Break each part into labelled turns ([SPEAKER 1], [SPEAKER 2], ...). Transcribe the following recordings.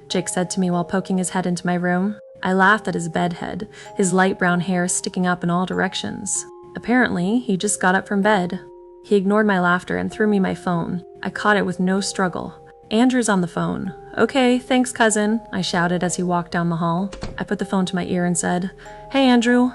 [SPEAKER 1] Jake said to me while poking his head into my room. I laughed at his bed head, his light brown hair sticking up in all directions. Apparently, he just got up from bed. He ignored my laughter and threw me my phone. I caught it with no struggle. Andrew's on the phone. Okay, thanks, cousin, I shouted as he walked down the hall. I put the phone to my ear and said, Hey, Andrew.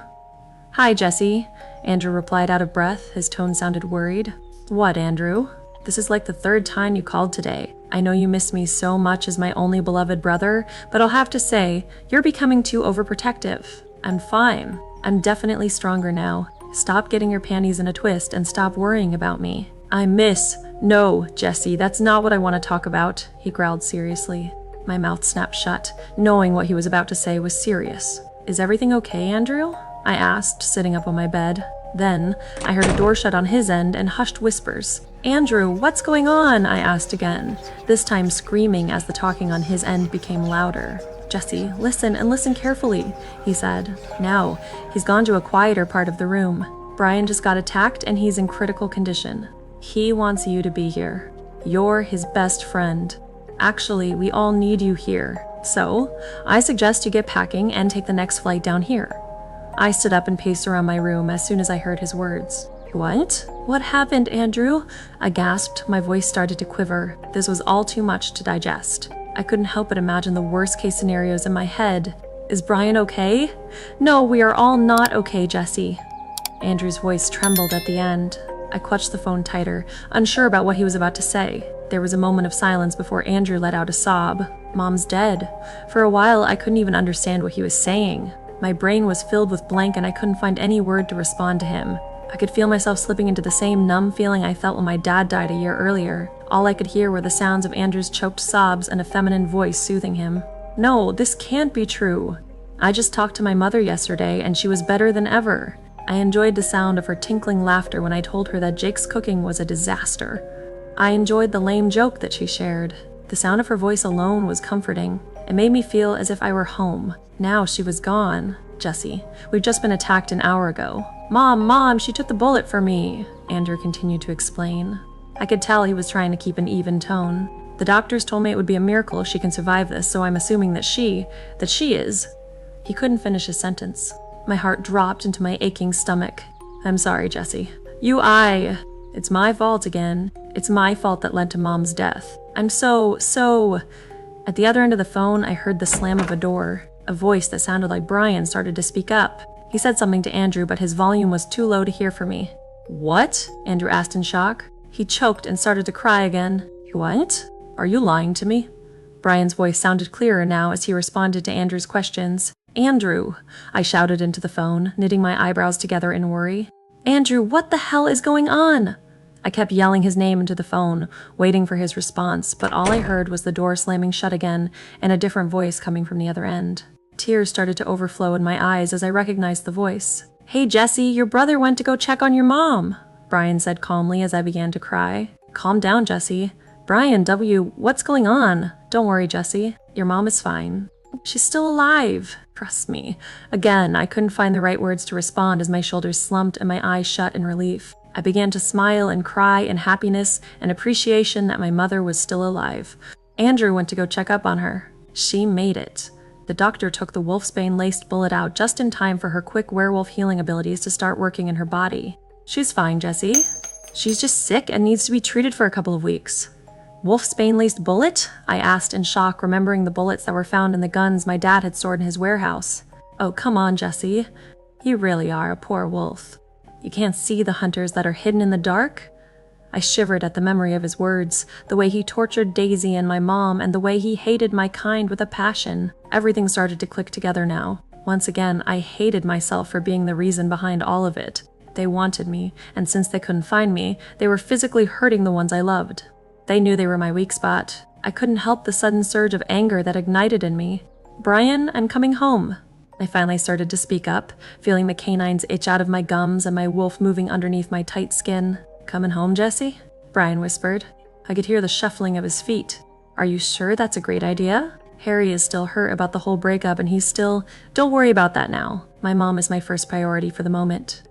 [SPEAKER 1] Hi, Jesse. Andrew replied out of breath. His tone sounded worried. What, Andrew? This is like the third time you called today. I know you miss me so much as my only beloved brother, but I'll have to say, you're becoming too overprotective. I'm fine. I'm definitely stronger now. Stop getting your panties in a twist and stop worrying about me. No, Jesse, that's not what I want to talk about, he growled seriously. My mouth snapped shut, knowing what he was about to say was serious. Is everything okay, Andrew? I asked, sitting up on my bed. Then, I heard a door shut on his end and hushed whispers. Andrew, what's going on? I asked again, this time screaming as the talking on his end became louder. Jesse, listen and listen carefully, he said. Now, he's gone to a quieter part of the room. Brian just got attacked and he's in critical condition. He wants you to be here. You're his best friend. Actually, we all need you here. So, I suggest you get packing and take the next flight down here. I stood up and paced around my room as soon as I heard his words. What? What happened, Andrew? I gasped, my voice started to quiver. This was all too much to digest. I couldn't help but imagine the worst case scenarios in my head. Is Brian okay? No, we are all not okay, Jesse. Andrew's voice trembled at the end. I clutched the phone tighter, unsure about what he was about to say. There was a moment of silence before Andrew let out a sob. Mom's dead. For a while, I couldn't even understand what he was saying. My brain was filled with blank and I couldn't find any word to respond to him. I could feel myself slipping into the same numb feeling I felt when my dad died a year earlier. All I could hear were the sounds of Andrew's choked sobs and a feminine voice soothing him. No, this can't be true. I just talked to my mother yesterday and she was better than ever. I enjoyed the sound of her tinkling laughter when I told her that Jake's cooking was a disaster. I enjoyed the lame joke that she shared. The sound of her voice alone was comforting. It made me feel as if I were home. Now she was gone. Jesse, we've just been attacked an hour ago. Mom, she took the bullet for me, Andrew continued to explain. I could tell he was trying to keep an even tone. The doctors told me it would be a miracle if she can survive this, so I'm assuming that she is. He couldn't finish his sentence. My heart dropped into my aching stomach. I'm sorry, Jesse. It's my fault again. It's my fault that led to Mom's death. I'm so... At the other end of the phone, I heard the slam of a door. A voice that sounded like Brian started to speak up. He said something to Andrew, but his volume was too low to hear for me. What? Andrew asked in shock. He choked and started to cry again. What? Are you lying to me? Brian's voice sounded clearer now as he responded to Andrew's questions. Andrew, I shouted into the phone, knitting my eyebrows together in worry. Andrew, what the hell is going on? I kept yelling his name into the phone, waiting for his response, but all I heard was the door slamming shut again and a different voice coming from the other end. Tears started to overflow in my eyes as I recognized the voice. Hey, Jesse, your brother went to go check on your mom, Brian said calmly as I began to cry. Calm down, Jesse. Brian, what's going on? Don't worry, Jesse. Your mom is fine. She's still alive. Trust me. Again, I couldn't find the right words to respond as my shoulders slumped and my eyes shut in relief. I began to smile and cry in happiness and appreciation that my mother was still alive. Andrew went to go check up on her. She made it. The doctor took the wolfsbane-laced bullet out just in time for her quick werewolf healing abilities to start working in her body. She's fine, Jesse. She's just sick and needs to be treated for a couple of weeks. Wolfsbane-laced bullet? I asked in shock, remembering the bullets that were found in the guns my dad had stored in his warehouse. Oh, come on, Jesse. You really are a poor wolf. You can't see the hunters that are hidden in the dark? I shivered at the memory of his words, the way he tortured Daisy and my mom, and the way he hated my kind with a passion. Everything started to click together now. Once again, I hated myself for being the reason behind all of it. They wanted me, and since they couldn't find me, they were physically hurting the ones I loved. They knew they were my weak spot. I couldn't help the sudden surge of anger that ignited in me. Brian, I'm coming home. I finally started to speak up, feeling the canines itch out of my gums and my wolf moving underneath my tight skin. Coming home, Jesse? Brian whispered. I could hear the shuffling of his feet. Are you sure that's a great idea? Harry is still hurt about the whole breakup and he's still... Don't worry about that now. My mom is my first priority for the moment.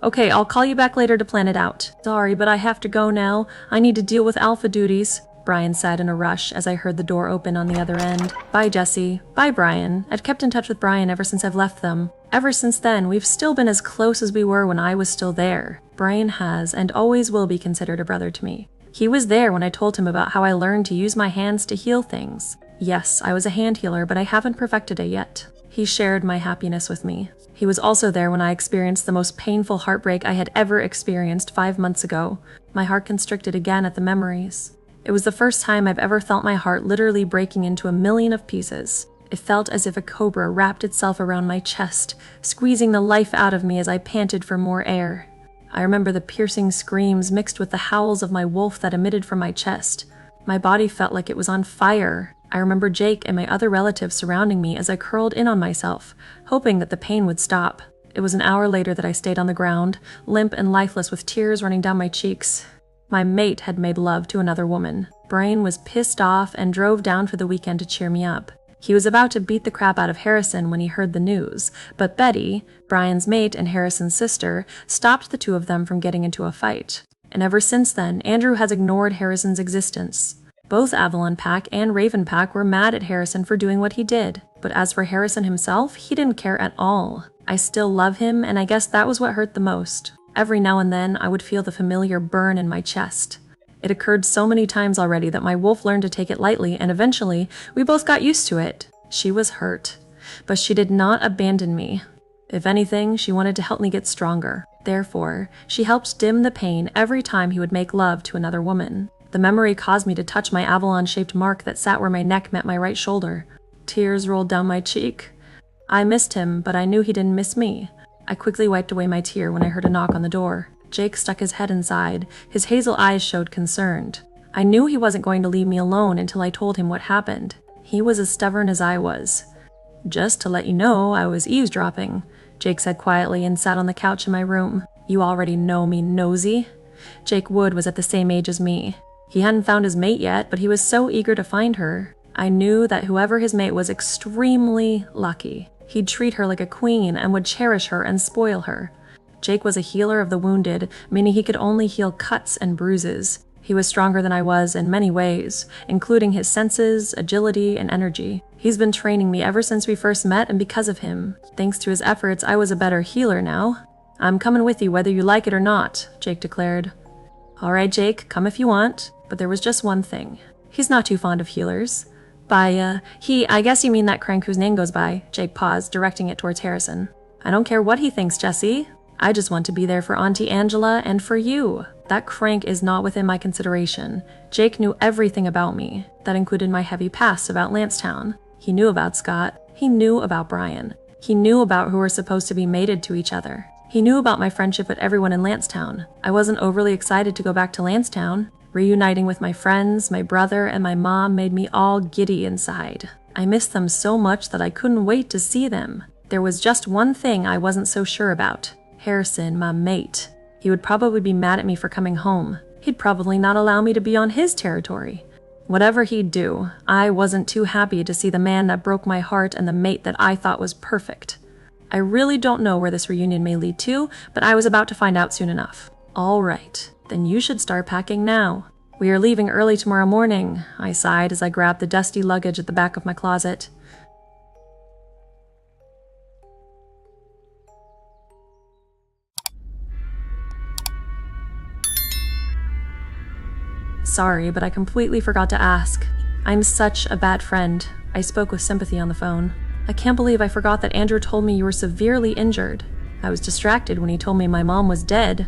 [SPEAKER 1] Okay, I'll call you back later to plan it out. Sorry, but I have to go now. I need to deal with alpha duties. Brian said in a rush as I heard the door open on the other end. Bye, Jesse. Bye, Brian. I'd kept in touch with Brian ever since I've left them. Ever since then, we've still been as close as we were when I was still there. Brian has and always will be considered a brother to me. He was there when I told him about how I learned to use my hands to heal things. Yes, I was a hand healer, but I haven't perfected it yet. He shared my happiness with me. He was also there when I experienced the most painful heartbreak I had ever experienced 5 months ago. My heart constricted again at the memories. It was the first time I've ever felt my heart literally breaking into a million of pieces. It felt as if a cobra wrapped itself around my chest, squeezing the life out of me as I panted for more air. I remember the piercing screams mixed with the howls of my wolf that emitted from my chest. My body felt like it was on fire. I remember Jake and my other relatives surrounding me as I curled in on myself, hoping that the pain would stop. It was an hour later that I stayed on the ground, limp and lifeless with tears running down my cheeks. My mate had made love to another woman. Brian was pissed off and drove down for the weekend to cheer me up. He was about to beat the crap out of Harrison when he heard the news, but Betty, Brian's mate and Harrison's sister, stopped the two of them from getting into a fight. And ever since then, Andrew has ignored Harrison's existence. Both Avalon Pack and Raven Pack were mad at Harrison for doing what he did, but as for Harrison himself, he didn't care at all. I still love him, and I guess that was what hurt the most. Every now and then, I would feel the familiar burn in my chest. It occurred so many times already that my wolf learned to take it lightly, and eventually, we both got used to it. She was hurt, but she did not abandon me. If anything, she wanted to help me get stronger. Therefore, she helped dim the pain every time he would make love to another woman. The memory caused me to touch my Avalon-shaped mark that sat where my neck met my right shoulder. Tears rolled down my cheek. I missed him, but I knew he didn't miss me. I quickly wiped away my tear when I heard a knock on the door. Jake stuck his head inside. His hazel eyes showed concerned. I knew he wasn't going to leave me alone until I told him what happened. He was as stubborn as I was. "Just to let you know, I was eavesdropping," Jake said quietly and sat on the couch in my room. "You already know me, nosy." Jake Wood was at the same age as me. He hadn't found his mate yet, but he was so eager to find her. I knew that whoever his mate was extremely lucky. He'd treat her like a queen and would cherish her and spoil her. Jake was a healer of the wounded, meaning he could only heal cuts and bruises. He was stronger than I was in many ways, including his senses, agility, and energy. He's been training me ever since we first met, and because of him, thanks to his efforts, I was a better healer now. "I'm coming with you whether you like it or not," Jake declared. "All right, Jake, come if you want." But there was just one thing. He's not too fond of healers. I guess you mean that crank whose name goes by." Jake paused, directing it towards Harrison. "I don't care what he thinks, Jesse. I just want to be there for Auntie Angela and for you. That crank is not within my consideration. Jake knew everything about me. That included my heavy past about Lancetown. He knew about Scott. He knew about Brian. He knew about who were supposed to be mated to each other. He knew about my friendship with everyone in Lancetown. I wasn't overly excited to go back to Lancetown. Reuniting with my friends, my brother, and my mom made me all giddy inside. I missed them so much that I couldn't wait to see them. There was just one thing I wasn't so sure about. Harrison, my mate. He would probably be mad at me for coming home. He'd probably not allow me to be on his territory. Whatever he'd do, I wasn't too happy to see the man that broke my heart and the mate that I thought was perfect. I really don't know where this reunion may lead to, but I was about to find out soon enough. All right, then you should start packing now. We are leaving early tomorrow morning, I sighed as I grabbed the dusty luggage at the back of my closet. Sorry, but I completely forgot to ask. I'm such a bad friend. I spoke with sympathy on the phone. I can't believe I forgot that Andrew told me you were severely injured. I was distracted when he told me my mom was dead.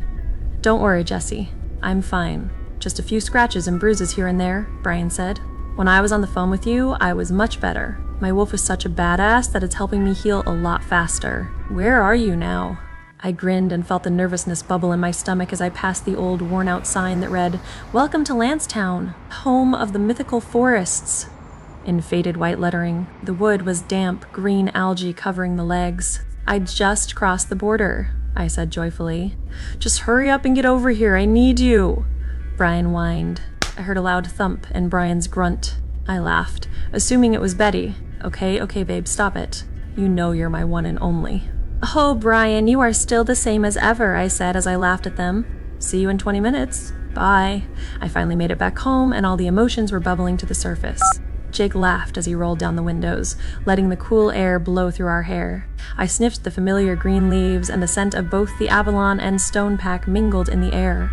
[SPEAKER 1] Don't worry, Jesse. I'm fine. Just a few scratches and bruises here and there, Brian said. When I was on the phone with you, I was much better. My wolf is such a badass that it's helping me heal a lot faster. Where are you now? I grinned and felt the nervousness bubble in my stomach as I passed the old worn-out sign that read, "Welcome to Lancetown, home of the mythical forests." In faded white lettering, the wood was damp, green algae covering the legs. "I'd just crossed the border," I said joyfully. "Just hurry up and get over here, I need you." Brian whined. I heard a loud thump and Brian's grunt. I laughed, assuming it was Betty. Okay, babe, stop it. You know you're my one and only." "Oh, Brian, you are still the same as ever," I said as I laughed at them. "See you in 20 minutes. Bye. I finally made it back home, and all the emotions were bubbling to the surface. Jake laughed as he rolled down the windows, letting the cool air blow through our hair. I sniffed the familiar green leaves, and the scent of both the Avalon and Stone Pack mingled in the air.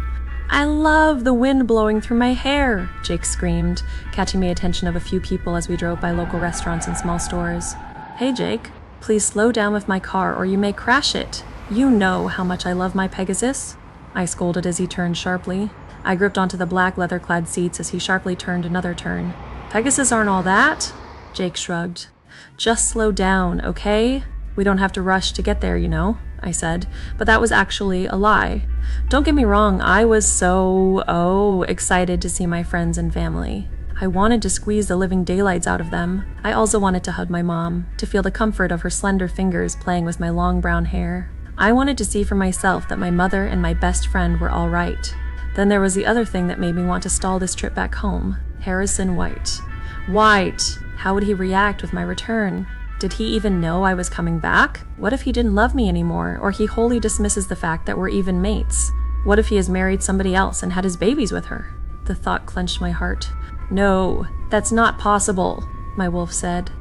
[SPEAKER 1] "I love the wind blowing through my hair," Jake screamed, catching the attention of a few people as we drove by local restaurants and small stores. "Hey, Jake, please slow down with my car or you may crash it. You know how much I love my Pegasus," I scolded as he turned sharply. I gripped onto the black leather-clad seats as he sharply turned another turn. "Pegasus aren't all that," Jake shrugged. "Just slow down, okay? We don't have to rush to get there, you know," I said, but that was actually a lie. Don't get me wrong, I was so excited to see my friends and family. I wanted to squeeze the living daylights out of them. I also wanted to hug my mom, to feel the comfort of her slender fingers playing with my long brown hair. I wanted to see for myself that my mother and my best friend were all right. Then there was the other thing that made me want to stall this trip back home. Harrison White. White! How would he react with my return? Did he even know I was coming back? What if he didn't love me anymore, or he wholly dismisses the fact that we're even mates? What if he has married somebody else and had his babies with her? The thought clenched my heart. "No, that's not possible," my wolf said.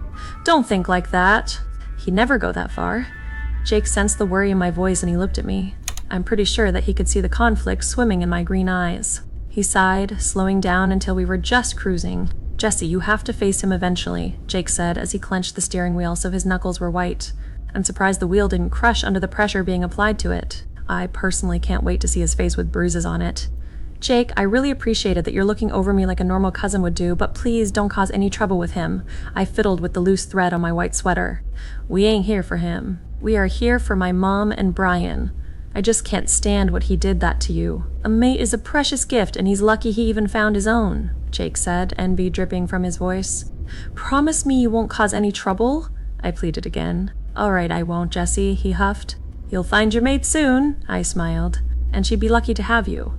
[SPEAKER 1] "Don't think like that." He'd never go that far. Jake sensed the worry in my voice and he looked at me. I'm pretty sure that he could see the conflict swimming in my green eyes. He sighed, slowing down until we were just cruising. "Jesse, you have to face him eventually," Jake said as he clenched the steering wheel so his knuckles were white. I'm surprised the wheel didn't crush under the pressure being applied to it. I personally can't wait to see his face with bruises on it. "Jake, I really appreciated that you're looking over me like a normal cousin would do, but please don't cause any trouble with him." I fiddled with the loose thread on my white sweater. "We ain't here for him. We are here for my mom and Brian. I just can't stand what he did that to you. A mate is a precious gift, and he's lucky he even found his own," Jake said, envy dripping from his voice. "Promise me you won't cause any trouble?" I pleaded again. "All right, I won't, Jesse," he huffed. "You'll find your mate soon," I smiled, "and she'd be lucky to have you."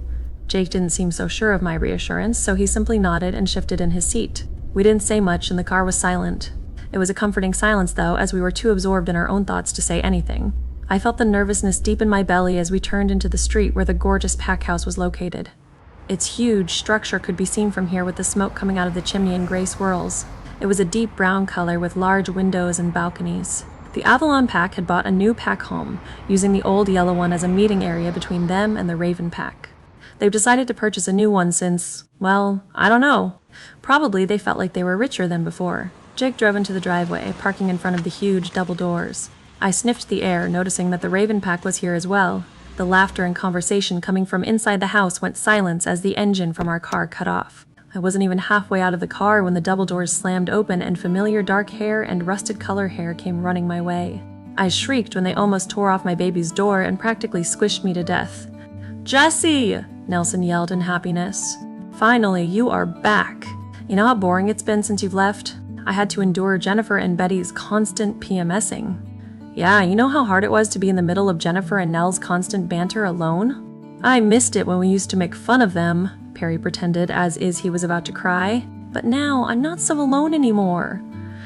[SPEAKER 1] Jake didn't seem so sure of my reassurance, so he simply nodded and shifted in his seat. We didn't say much, and the car was silent. It was a comforting silence, though, as we were too absorbed in our own thoughts to say anything. I felt the nervousness deep in my belly as we turned into the street where the gorgeous pack house was located. Its huge structure could be seen from here with the smoke coming out of the chimney in gray swirls. It was a deep brown color with large windows and balconies. The Avalon Pack had bought a new pack home, using the old yellow one as a meeting area between them and the Raven Pack. They've decided to purchase a new one since, well, I don't know. Probably they felt like they were richer than before. Jake drove into the driveway, parking in front of the huge double doors. I sniffed the air, noticing that the Raven Pack was here as well. The laughter and conversation coming from inside the house went silent as the engine from our car cut off. I wasn't even halfway out of the car when the double doors slammed open and familiar dark hair and rusted color hair came running my way. I shrieked when they almost tore off my baby's door and practically squished me to death. "Jesse!" Nelson yelled in happiness. "Finally, you are back. You know how boring it's been since you've left? I had to endure Jennifer and Betty's constant PMSing. Yeah, you know how hard it was to be in the middle of Jennifer and Nell's constant banter alone? I missed it when we used to make fun of them," Perry pretended, as he was about to cry. "But now, I'm not so alone anymore."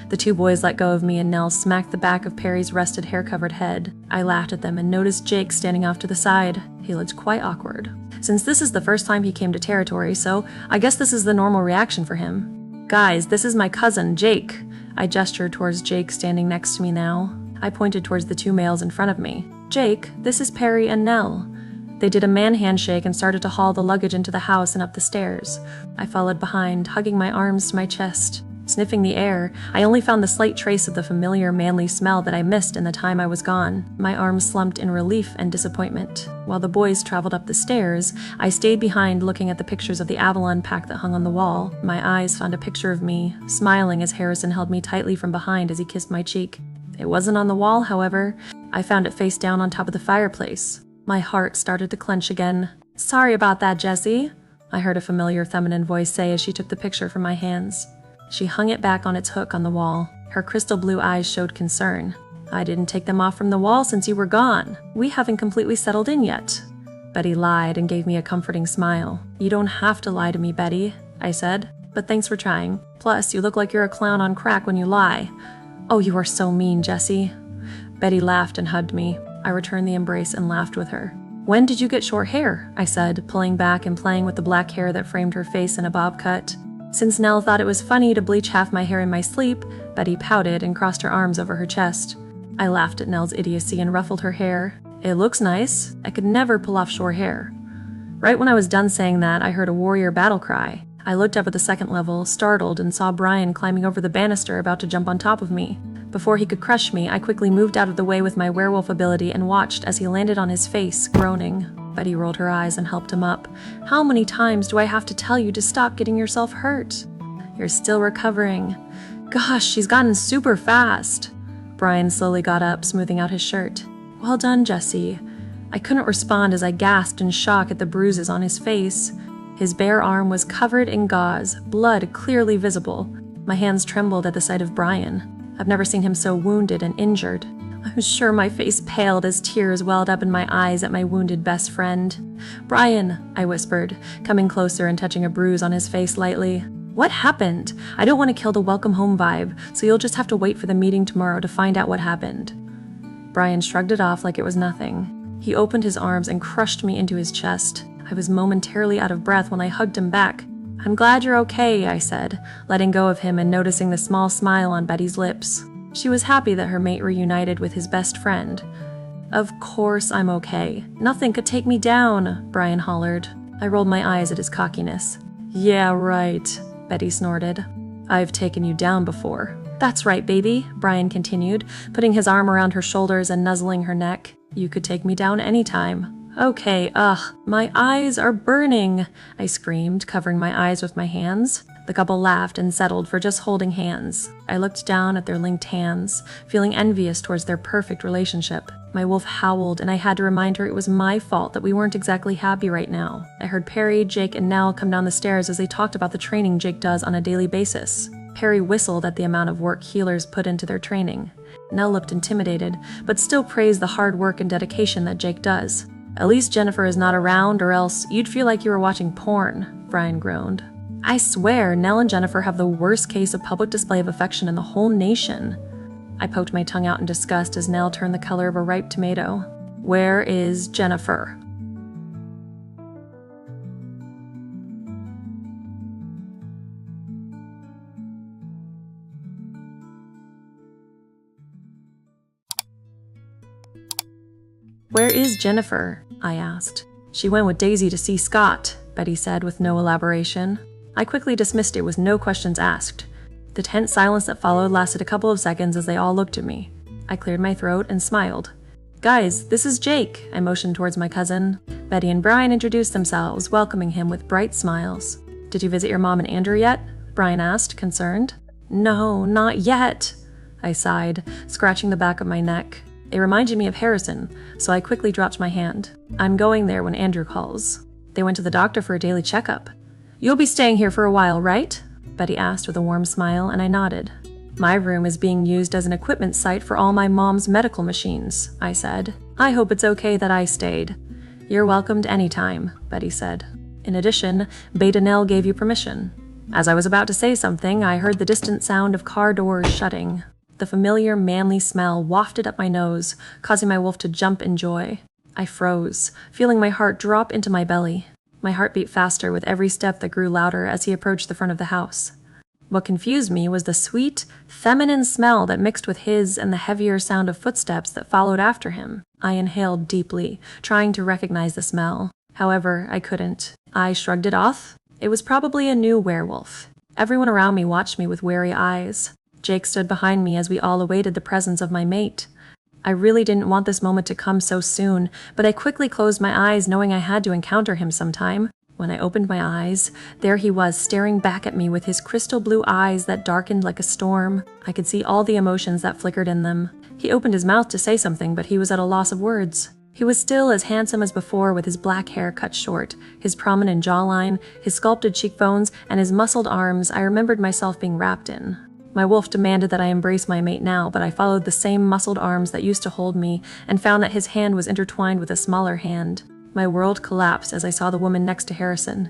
[SPEAKER 1] The two boys let go of me and Nell smacked the back of Perry's rusted hair-covered head. I laughed at them and noticed Jake standing off to the side. He looked quite awkward. Since this is the first time he came to territory, so I guess this is the normal reaction for him. "Guys, this is my cousin, Jake." I gestured towards Jake standing next to me now. I pointed towards the two males in front of me. "Jake, this is Perry and Nell." They did a man handshake and started to haul the luggage into the house and up the stairs. I followed behind, hugging my arms to my chest. Sniffing the air, I only found the slight trace of the familiar manly smell that I missed in the time I was gone. My arms slumped in relief and disappointment. While the boys traveled up the stairs, I stayed behind looking at the pictures of the Avalon Pack that hung on the wall. My eyes found a picture of me, smiling as Harrison held me tightly from behind as he kissed my cheek. It wasn't on the wall, however. I found it face down on top of the fireplace. My heart started to clench again. "Sorry about that, Jesse," I heard a familiar feminine voice say as she took the picture from my hands. She hung it back on its hook on the wall. Her crystal blue eyes showed concern. "I didn't take them off from the wall since you were gone. We haven't completely settled in yet." Betty lied and gave me a comforting smile. "You don't have to lie to me, Betty," I said, "but thanks for trying. Plus, you look like you're a clown on crack when you lie." "Oh, you are so mean, Jesse." Betty laughed and hugged me. I returned the embrace and laughed with her. "When did you get short hair?" I said, pulling back and playing with the black hair that framed her face in a bob cut. Since Nell thought it was funny to bleach half my hair in my sleep, Betty pouted and crossed her arms over her chest. I laughed at Nell's idiocy and ruffled her hair. "It looks nice. I could never pull off short hair." Right when I was done saying that, I heard a warrior battle cry. I looked up at the second level, startled, and saw Brian climbing over the banister about to jump on top of me. Before he could crush me, I quickly moved out of the way with my werewolf ability and watched as he landed on his face, groaning. Betty rolled her eyes and helped him up. "How many times do I have to tell you to stop getting yourself hurt? You're still recovering. Gosh, she's gotten super fast." Brian slowly got up, smoothing out his shirt. "Well done, Jesse." I couldn't respond as I gasped in shock at the bruises on his face. His bare arm was covered in gauze, blood clearly visible. My hands trembled at the sight of Brian. I've never seen him so wounded and injured. I was sure my face paled as tears welled up in my eyes at my wounded best friend. "Brian," I whispered, coming closer and touching a bruise on his face lightly. "What happened? I don't want to kill the welcome home vibe, so you'll just have to wait for the meeting tomorrow to find out what happened." Brian shrugged it off like it was nothing. He opened his arms and crushed me into his chest. I was momentarily out of breath when I hugged him back. "I'm glad you're okay," I said, letting go of him and noticing the small smile on Betty's lips. She was happy that her mate reunited with his best friend. "Of course I'm okay. Nothing could take me down," Brian hollered. I rolled my eyes at his cockiness. "Yeah, right," Betty snorted. "I've taken you down before." "That's right, baby," Brian continued, putting his arm around her shoulders and nuzzling her neck. "You could take me down anytime." "Okay, my eyes are burning," I screamed, covering my eyes with my hands. The couple laughed and settled for just holding hands. I looked down at their linked hands, feeling envious towards their perfect relationship. My wolf howled, and I had to remind her it was my fault that we weren't exactly happy right now. I heard Perry, Jake, and Nell come down the stairs as they talked about the training Jake does on a daily basis. Perry whistled at the amount of work healers put into their training. Nell looked intimidated, but still praised the hard work and dedication that Jake does. "At least Jennifer is not around, or else you'd feel like you were watching porn," Brian groaned. "I swear, Nell and Jennifer have the worst case of public display of affection in the whole nation." I poked my tongue out in disgust as Nell turned the color of a ripe tomato. "Where is Jennifer?" "Where is Jennifer?" I asked. "She went with Daisy to see Scott," Betty said with no elaboration. I quickly dismissed it with no questions asked. The tense silence that followed lasted a couple of seconds as they all looked at me. I cleared my throat and smiled. "Guys, this is Jake," I motioned towards my cousin. Betty and Brian introduced themselves, welcoming him with bright smiles. "Did you visit your mom and Andrew yet?" Brian asked, concerned. "No, not yet," I sighed, scratching the back of my neck. It reminded me of Harrison, so I quickly dropped my hand. "I'm going there when Andrew calls." They went to the doctor for a daily checkup. "You'll be staying here for a while, right?" Betty asked with a warm smile, and I nodded. "My room is being used as an equipment site for all my mom's medical machines," I said. "I hope it's okay that I stayed." "You're welcomed anytime," Betty said. "In addition, Beta Nell gave you permission." As I was about to say something, I heard the distant sound of car doors shutting. The familiar, manly smell wafted up my nose, causing my wolf to jump in joy. I froze, feeling my heart drop into my belly. My heart beat faster with every step that grew louder as he approached the front of the house. What confused me was the sweet, feminine smell that mixed with his and the heavier sound of footsteps that followed after him. I inhaled deeply, trying to recognize the smell. However, I couldn't. I shrugged it off. It was probably a new werewolf. Everyone around me watched me with wary eyes. Jake stood behind me as we all awaited the presence of my mate. I really didn't want this moment to come so soon, but I quickly closed my eyes knowing I had to encounter him sometime. When I opened my eyes, there he was staring back at me with his crystal blue eyes that darkened like a storm. I could see all the emotions that flickered in them. He opened his mouth to say something, but he was at a loss of words. He was still as handsome as before with his black hair cut short, his prominent jawline, his sculpted cheekbones, and his muscled arms I remembered myself being wrapped in. My wolf demanded that I embrace my mate now, but I followed the same muscled arms that used to hold me and found that his hand was intertwined with a smaller hand. My world collapsed as I saw the woman next to Harrison.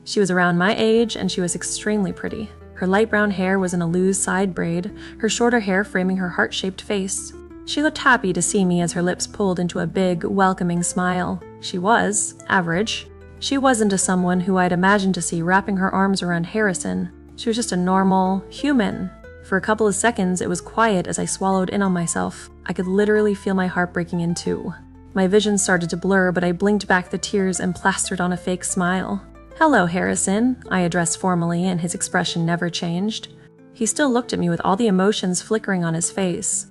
[SPEAKER 1] She was around my age, and she was extremely pretty. Her light brown hair was in a loose side braid, her shorter hair framing her heart-shaped face. She looked happy to see me as her lips pulled into a big, welcoming smile. She was average. She wasn't a someone who I'd imagined to see wrapping her arms around Harrison. She was just a normal human. For a couple of seconds, it was quiet as I swallowed in on myself. I could literally feel my heart breaking in two. My vision started to blur, but I blinked back the tears and plastered on a fake smile. "Hello, Harrison," I addressed formally, and his expression never changed. He still looked at me with all the emotions flickering on his face.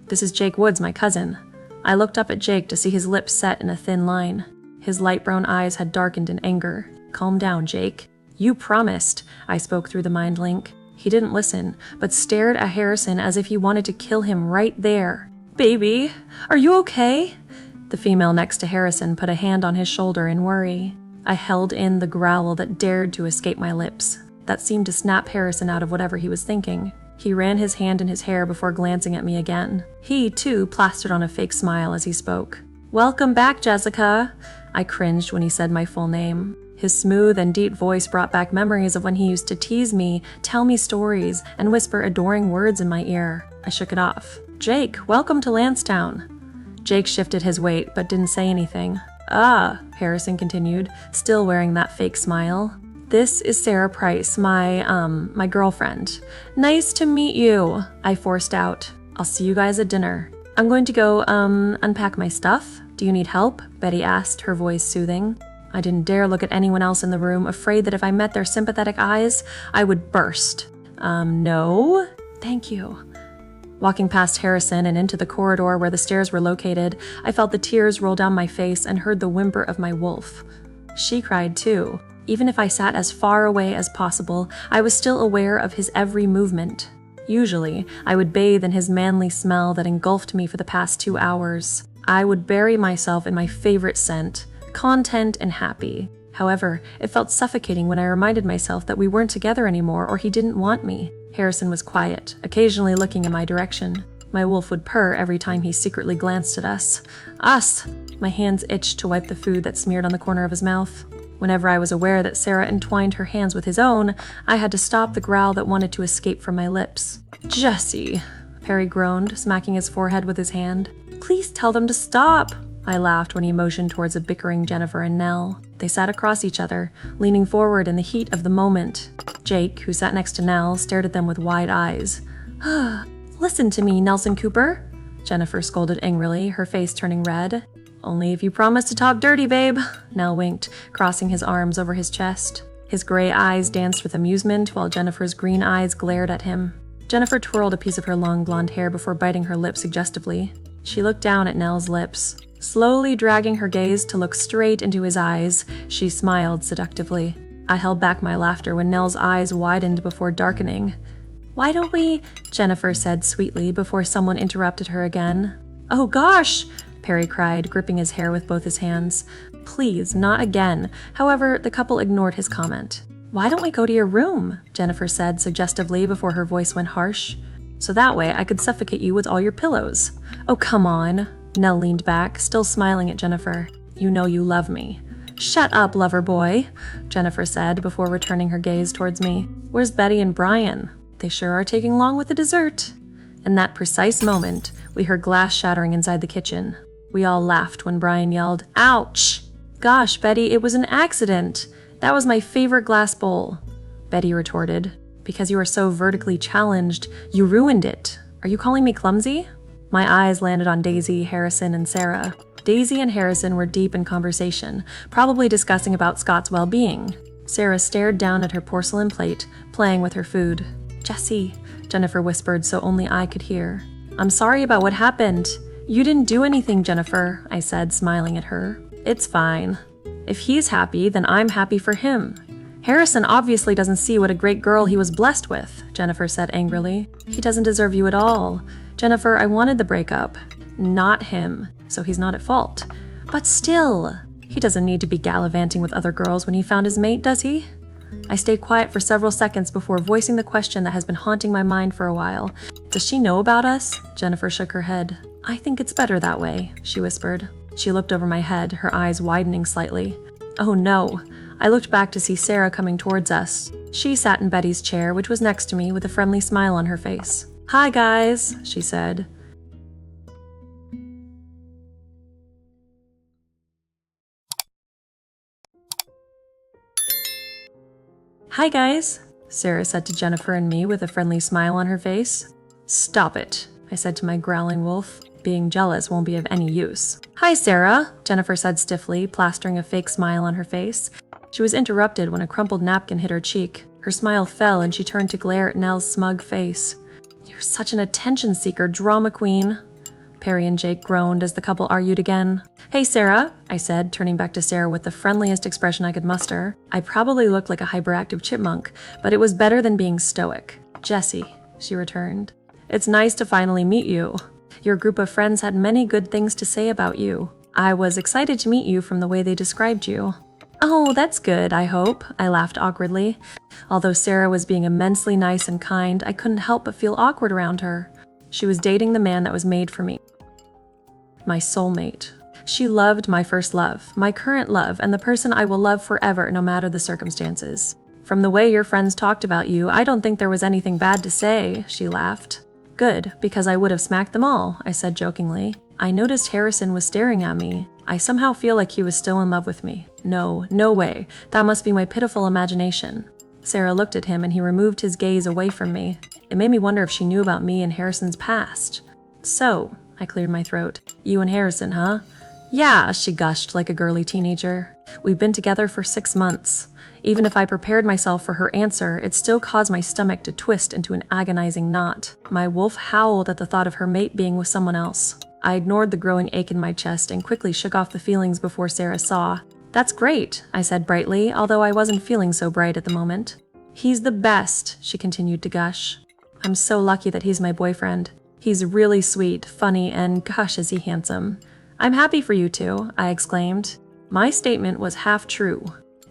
[SPEAKER 1] "This is Jake Woods, my cousin." I looked up at Jake to see his lips set in a thin line. His light brown eyes had darkened in anger. "Calm down, Jake. You promised," I spoke through the mind link. He didn't listen, but stared at Harrison as if he wanted to kill him right there. "Baby, are you okay?" The female next to Harrison put a hand on his shoulder in worry. I held in the growl that dared to escape my lips. That seemed to snap Harrison out of whatever he was thinking. He ran his hand in his hair before glancing at me again. He, too, plastered on a fake smile as he spoke. "Welcome back, Jessica." I cringed when he said my full name. His smooth and deep voice brought back memories of when he used to tease me, tell me stories, and whisper adoring words in my ear. I shook it off. "Jake, welcome to Lansdowne." Jake shifted his weight, but didn't say anything. "Ah," Harrison continued, still wearing that fake smile. "This is Sarah Price, my girlfriend. Nice to meet you," I forced out. "I'll see you guys at dinner. I'm going to go, unpack my stuff. Do you need help?" Betty asked, her voice soothing. I didn't dare look at anyone else in the room, afraid that if I met their sympathetic eyes, I would burst. No? Thank you." Walking past Harrison and into the corridor where the stairs were located, I felt the tears roll down my face and heard the whimper of my wolf. She cried too. Even if I sat as far away as possible, I was still aware of his every movement. Usually, I would bathe in his manly smell that engulfed me for the past 2 hours. I would bury myself in my favorite scent, content and happy. However, it felt suffocating when I reminded myself that we weren't together anymore or he didn't want me. Harrison was quiet, occasionally looking in my direction. My wolf would purr every time he secretly glanced at us. Us! My hands itched to wipe the food that smeared on the corner of his mouth. Whenever I was aware that Sarah entwined her hands with his own, I had to stop the growl that wanted to escape from my lips. "Jesse," Perry groaned, smacking his forehead with his hand. "Please tell them to stop." I laughed when he motioned towards a bickering Jennifer and Nell. They sat across each other, leaning forward in the heat of the moment. Jake, who sat next to Nell, stared at them with wide eyes. "Listen to me, Nelson Cooper," Jennifer scolded angrily, her face turning red. "Only if you promise to talk dirty, babe," Nell winked, crossing his arms over his chest. His gray eyes danced with amusement while Jennifer's green eyes glared at him. Jennifer twirled a piece of her long blonde hair before biting her lip suggestively. She looked down at Nell's lips. Slowly dragging her gaze to look straight into his eyes, she smiled seductively. I held back my laughter when Nell's eyes widened before darkening. "Why don't we?" Jennifer said sweetly before someone interrupted her again. "Oh gosh!" Perry cried, gripping his hair with both his hands. "Please, not again." However, the couple ignored his comment. "Why don't we go to your room?" Jennifer said suggestively before her voice went harsh. "So that way I could suffocate you with all your pillows." "Oh, come on." Nell leaned back, still smiling at Jennifer. "You know you love me." "Shut up, lover boy," Jennifer said before returning her gaze towards me. "Where's Betty and Brian? They sure are taking long with the dessert." In that precise moment, we heard glass shattering inside the kitchen. We all laughed when Brian yelled, "Ouch!" "Gosh, Betty, it was an accident. That was my favorite glass bowl," Betty retorted. "Because you are so vertically challenged, you ruined it. Are you calling me clumsy?" My eyes landed on Daisy, Harrison, and Sarah. Daisy and Harrison were deep in conversation, probably discussing about Scott's well-being. Sarah stared down at her porcelain plate, playing with her food. "Jesse," Jennifer whispered so only I could hear. "I'm sorry about what happened." "You didn't do anything, Jennifer," I said, smiling at her. "It's fine. If he's happy, then I'm happy for him." "Harrison obviously doesn't see what a great girl he was blessed with," Jennifer said angrily. "He doesn't deserve you at all. Jennifer, I wanted the breakup. Not him, so he's not at fault. But still, he doesn't need to be gallivanting with other girls when he found his mate, does he?" I stayed quiet for several seconds before voicing the question that has been haunting my mind for a while. "Does she know about us?" Jennifer shook her head. "I think it's better that way," she whispered. She looked over my head, her eyes widening slightly. "Oh no." I looked back to see Sarah coming towards us. She sat in Betty's chair, which was next to me, with a friendly smile on her face. "Hi, guys," she said. "Hi guys," Sarah said to Jennifer and me with a friendly smile on her face. "Stop it," I said to my growling wolf. "Being jealous won't be of any use." "Hi Sarah," Jennifer said stiffly, plastering a fake smile on her face. She was interrupted when a crumpled napkin hit her cheek. Her smile fell and she turned to glare at Nell's smug face. "You're such an attention seeker, drama queen," Perry and Jake groaned as the couple argued again. "Hey Sarah," I said, turning back to Sarah with the friendliest expression I could muster. I probably looked like a hyperactive chipmunk, but it was better than being stoic. "Jessie," she returned. "It's nice to finally meet you. Your group of friends had many good things to say about you. I was excited to meet you from the way they described you." "Oh, that's good, I hope," I laughed awkwardly. Although Sarah was being immensely nice and kind, I couldn't help but feel awkward around her. She was dating the man that was made for me. My soulmate. She loved my first love, my current love, and the person I will love forever no matter the circumstances. "From the way your friends talked about you, I don't think there was anything bad to say," she laughed. "Good, because I would have smacked them all," I said jokingly. I noticed Harrison was staring at me. I somehow feel like he was still in love with me. No way. That must be my pitiful imagination. Sarah looked at him and he removed his gaze away from me. It made me wonder if she knew about me and Harrison's past. "So," I cleared my throat, "you and Harrison, huh?" "Yeah," she gushed like a girly teenager. "We've been together for 6 months. Even if I prepared myself for her answer, it still caused my stomach to twist into an agonizing knot. My wolf howled at the thought of her mate being with someone else. I ignored the growing ache in my chest and quickly shook off the feelings before Sarah saw. "That's great," I said brightly, although I wasn't feeling so bright at the moment. "He's the best," she continued to gush. "I'm so lucky that he's my boyfriend. He's really sweet, funny, and gosh, is he handsome." "I'm happy for you two," I exclaimed. My statement was half true.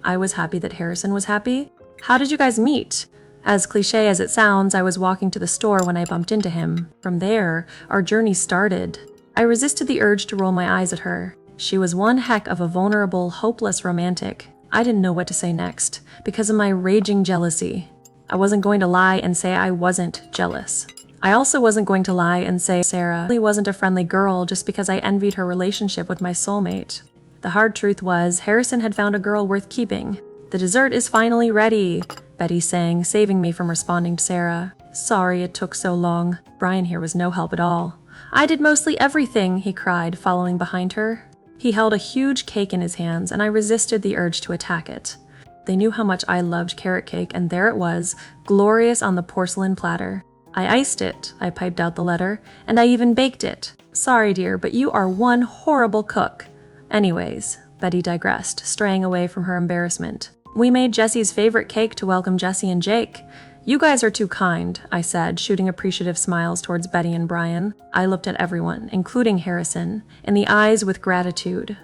[SPEAKER 1] I was happy that Harrison was happy. "How did you guys meet?" As cliche as it sounds, I was walking to the store when I bumped into him. From there, our journey started. I resisted the urge to roll my eyes at her. She was one heck of a vulnerable, hopeless romantic. I didn't know what to say next, because of my raging jealousy. I wasn't going to lie and say I wasn't jealous. I also wasn't going to lie and say Sarah really wasn't a friendly girl just because I envied her relationship with my soulmate. The hard truth was, Harrison had found a girl worth keeping. "The dessert is finally ready," Betty sang, saving me from responding to Sarah. "Sorry it took so long. Brian here was no help at all." "I did mostly everything," he cried, following behind her. He held a huge cake in his hands, and I resisted the urge to attack it. They knew how much I loved carrot cake, and there it was, glorious on the porcelain platter. "I iced it," I piped out the letter, "and I even baked it. Sorry, dear, but you are one horrible cook." Anyways, Betty digressed, straying away from her embarrassment. "We made Jesse's favorite cake to welcome Jesse and Jake." "You guys are too kind," I said, shooting appreciative smiles towards Betty and Brian. I looked at everyone, including Harrison, in the eyes with gratitude.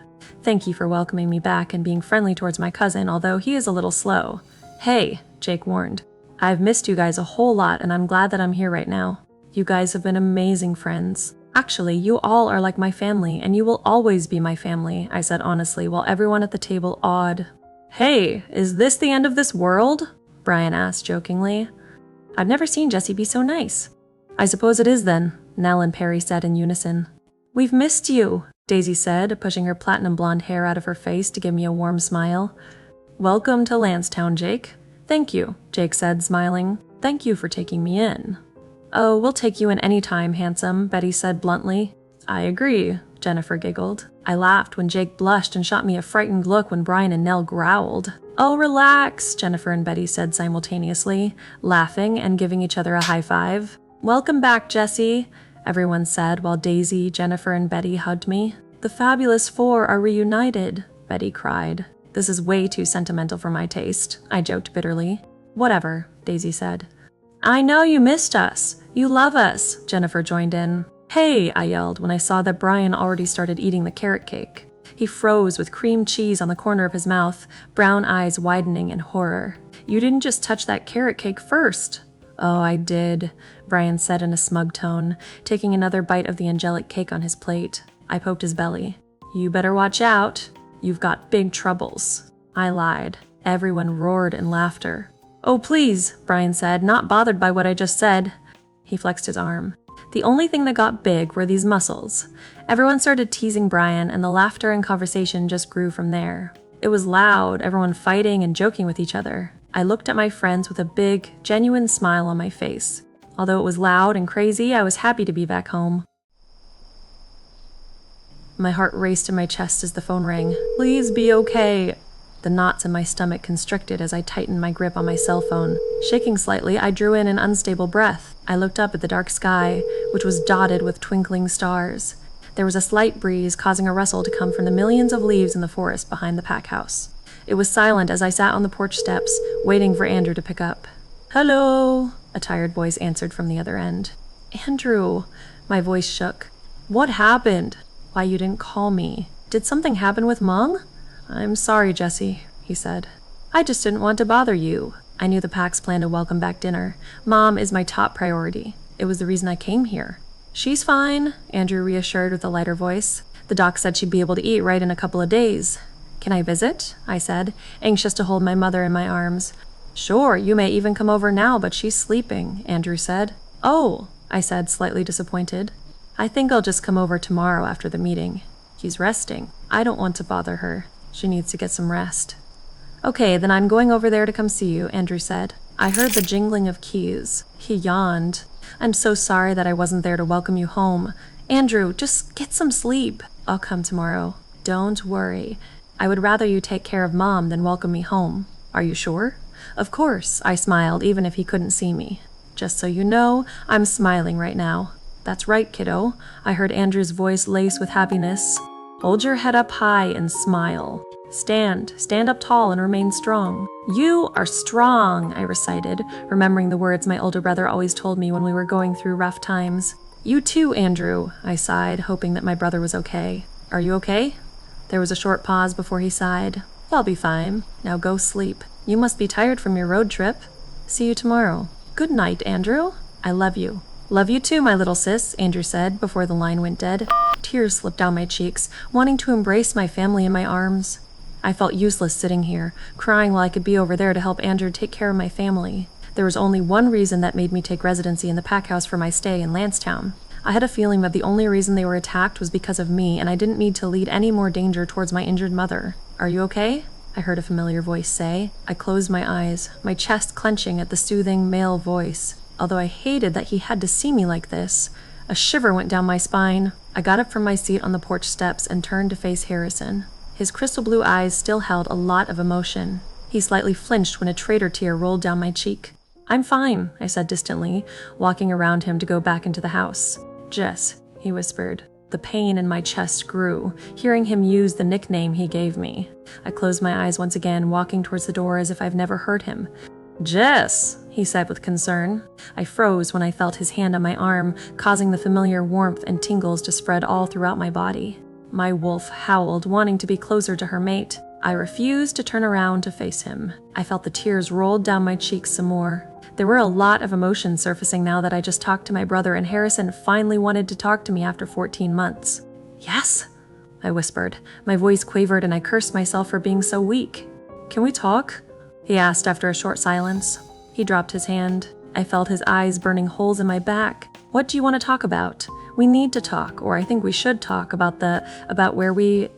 [SPEAKER 1] "Thank you for welcoming me back and being friendly towards my cousin, although he is a little slow." "Hey," Jake warned. "I've missed you guys a whole lot, and I'm glad that I'm here right now. You guys have been amazing friends. Actually, you all are like my family, and you will always be my family," I said honestly, while everyone at the table awed. "Hey, is this the end of this world?" Brian asked jokingly. "I've never seen Jesse be so nice." "I suppose it is then," Nell and Perry said in unison. "We've missed you," Daisy said, pushing her platinum blonde hair out of her face to give me a warm smile. "Welcome to Lansdowne, Jake." "Thank you," Jake said, smiling. "Thank you for taking me in." "Oh, we'll take you in any time, handsome," Betty said bluntly. "I agree," Jennifer giggled. I laughed when Jake blushed and shot me a frightened look when Brian and Nell growled. "Oh, relax," Jennifer and Betty said simultaneously, laughing and giving each other a high five. "Welcome back, Jesse," everyone said while Daisy, Jennifer, and Betty hugged me. "The Fabulous Four are reunited," Betty cried. "This is way too sentimental for my taste," I joked bitterly. "Whatever," Daisy said. "I know you missed us. You love us," Jennifer joined in. "Hey," I yelled when I saw that Brian already started eating the carrot cake. He froze with cream cheese on the corner of his mouth, brown eyes widening in horror. "You didn't just touch that carrot cake first." "Oh, I did," Brian said in a smug tone, taking another bite of the angelic cake on his plate. I poked his belly. "You better watch out. You've got big troubles." I lied. Everyone roared in laughter. "Oh, please," Brian said, not bothered by what I just said. He flexed his arm. The only thing that got big were these muscles. Everyone started teasing Brian, and the laughter and conversation just grew from there. It was loud, everyone fighting and joking with each other. I looked at my friends with a big, genuine smile on my face. Although it was loud and crazy, I was happy to be back home. My heart raced in my chest as the phone rang. Please be okay. The knots in my stomach constricted as I tightened my grip on my cell phone. Shaking slightly, I drew in an unstable breath. I looked up at the dark sky, which was dotted with twinkling stars. There was a slight breeze causing a rustle to come from the millions of leaves in the forest behind the pack house. It was silent as I sat on the porch steps, waiting for Andrew to pick up. Hello, a tired voice answered from the other end. Andrew, my voice shook. What happened? Why, you didn't call me. Did something happen with Mom? I'm sorry, Jesse, he said. I just didn't want to bother you. I knew the pack's planned a welcome back dinner. Mom is my top priority. It was the reason I came here. She's fine, Andrew reassured with a lighter voice. The doc said she'd be able to eat right in a couple of days. Can I visit? I said, anxious to hold my mother in my arms. Sure, you may even come over now, but she's sleeping, Andrew said. Oh, I said, slightly disappointed. I think I'll just come over tomorrow after the meeting. She's resting. I don't want to bother her. She needs to get some rest. Okay, then I'm going over there to come see you, Andrew said. I heard the jingling of keys. He yawned. I'm so sorry that I wasn't there to welcome you home. Andrew, just get some sleep. I'll come tomorrow. Don't worry. I would rather you take care of Mom than welcome me home. Are you sure? Of course, I smiled, even if he couldn't see me. Just so you know, I'm smiling right now. That's right, kiddo. I heard Andrew's voice lace with happiness. Hold your head up high and smile. Stand up tall and remain strong. You are strong, I recited, remembering the words my older brother always told me when we were going through rough times. You too, Andrew, I sighed, hoping that my brother was okay. Are you okay? There was a short pause before he sighed. I'll be fine. Now go sleep. You must be tired from your road trip. See you tomorrow. Good night, Andrew. I love you. Love you too, my little sis, Andrew said before the line went dead. Tears slipped down my cheeks, wanting to embrace my family in my arms. I felt useless sitting here, crying while I could be over there to help Andrew take care of my family. There was only one reason that made me take residency in the pack house for my stay in Lansetown. I had a feeling that the only reason they were attacked was because of me, and I didn't need to lead any more danger towards my injured mother. Are you okay? I heard a familiar voice say. I closed my eyes, my chest clenching at the soothing male voice. Although I hated that he had to see me like this, a shiver went down my spine. I got up from my seat on the porch steps and turned to face Harrison. His crystal blue eyes still held a lot of emotion. He slightly flinched when a traitor tear rolled down my cheek. I'm fine, I said distantly, walking around him to go back into the house. Jess, he whispered. The pain in my chest grew, hearing him use the nickname he gave me. I closed my eyes once again, walking towards the door as if I've never heard him. Jess, he said with concern. I froze when I felt his hand on my arm, causing the familiar warmth and tingles to spread all throughout my body. My wolf howled, wanting to be closer to her mate. I refused to turn around to face him. I felt the tears rolled down my cheeks some more. There were a lot of emotions surfacing now that I just talked to my brother, and Harrison finally wanted to talk to me after 14 months. Yes? I whispered. My voice quavered and I cursed myself for being so weak. Can we talk? He asked after a short silence. He dropped his hand. I felt his eyes burning holes in my back. What do you want to talk about? We need to talk, or I think we should talk about where we...